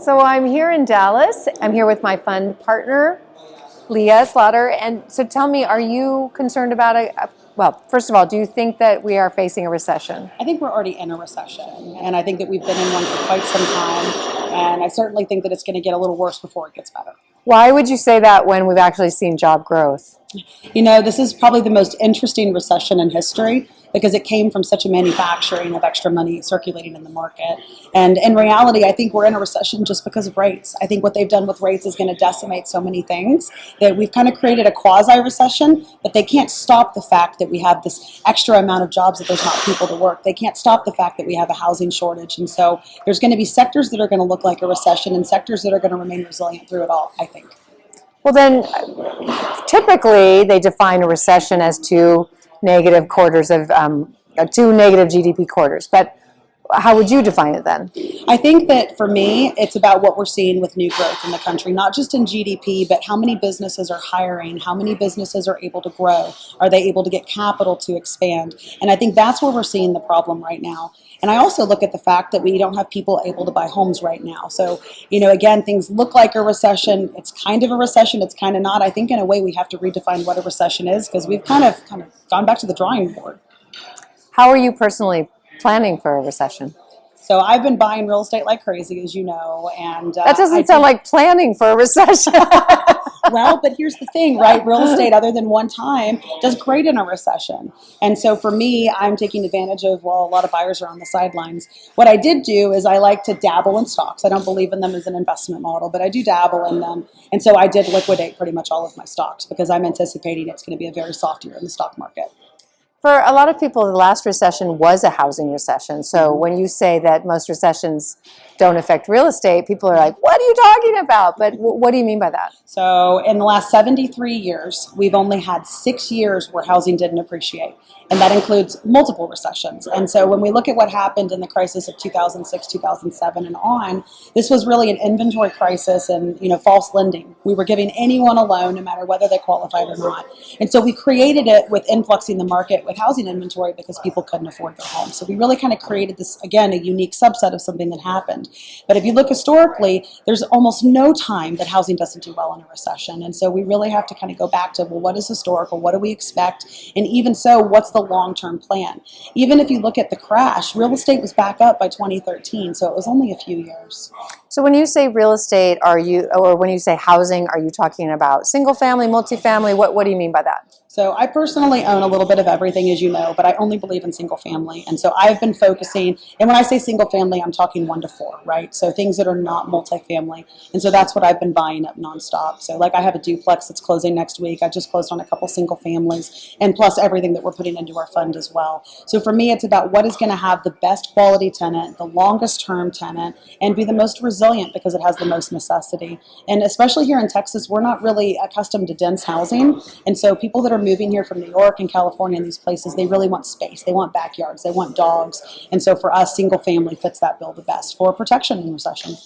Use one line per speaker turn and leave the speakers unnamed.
So I'm here in Dallas. I'm here with my fund partner, Leah Slaughter. And so tell me, are you concerned about well, first of all, do you think that we are facing a recession?
I think we're already in a recession, and I think that we've been in one for quite some time, and I certainly think that it's going to get a little worse before it gets better.
Why would you say that when we've actually seen job growth?
You know, this is probably the most interesting recession in history because it came from such a manufacturing of extra money circulating in the market. And in reality, I think we're in a recession just because of rates. I think what they've done with rates is going to decimate so many things that we've kind of created a quasi-recession, but they can't stop the fact that we have this extra amount of jobs that there's not people to work. They can't stop the fact that we have a housing shortage. And so there's going to be sectors that are going to look like a recession and sectors that are going to remain resilient through it all, I think.
Well, then, typically they define a recession as two negative GDP quarters. But how would you define it then?
I think that for me, it's about what we're seeing with new growth in the country, not just in GDP, but how many businesses are hiring, how many businesses are able to grow, are they able to get capital to expand? And I think that's where we're seeing the problem right now. And I also look at the fact that we don't have people able to buy homes right now. So, you know, again, things look like a recession. It's kind of a recession. It's kind of not. I think in a way we have to redefine what a recession is because we've kind of gone back to the drawing board.
How are you personally planning for a recession?
So I've been buying real estate like crazy, as you know, and
that doesn't sound like planning for a recession.
Well, but here's the thing, right? Real estate, other than one time, does great in a recession. And so for me, I'm taking advantage of, well, a lot of buyers are on the sidelines. What I did do is I like to dabble in stocks. I don't believe in them as an investment model, but I do dabble in them. And so I did liquidate pretty much all of my stocks because I'm anticipating it's going to be a very soft year in the stock market.
For a lot of people, the last recession was a housing recession. So when you say that most recessions don't affect real estate, people are like, what are you talking about? But what do you mean by that?
So in the last 73 years, we've only had 6 years where housing didn't appreciate. And that includes multiple recessions. And so when we look at what happened in the crisis of 2006, 2007 and on, this was really an inventory crisis and, you know, false lending. We were giving anyone a loan no matter whether they qualified or not. And so we created it with influxing the market with housing inventory because people couldn't afford their home. So we really kind of created this, again, a unique subset of something that happened. But if you look historically, there's almost no time that housing doesn't do well in a recession. And so we really have to kind of go back to, well, what is historical? What do we expect? And even so, what's the long-term plan? Even if you look at the crash, real estate was back up by 2013, so it was only a few years.
So when you say real estate, or when you say housing, are you talking about single family, multifamily? What do you mean by that?
So I personally own a little bit of everything, as you know, but I only believe in single family. And so I've been focusing, and when I say single family, I'm talking 1 to 4, right? So things that are not multifamily. And so that's what I've been buying up nonstop. So like I have a duplex that's closing next week. I just closed on a couple single families, and plus everything that we're putting into our fund as well. So for me, it's about what is going to have the best quality tenant, the longest term tenant, and be the most resilient because it has the most necessity. And especially here in Texas, we're not really accustomed to dense housing. And so people that are moving here from New York and California and these places, they really want space. They want backyards. They want dogs. And so for us, single family fits that bill the best for protection in recession.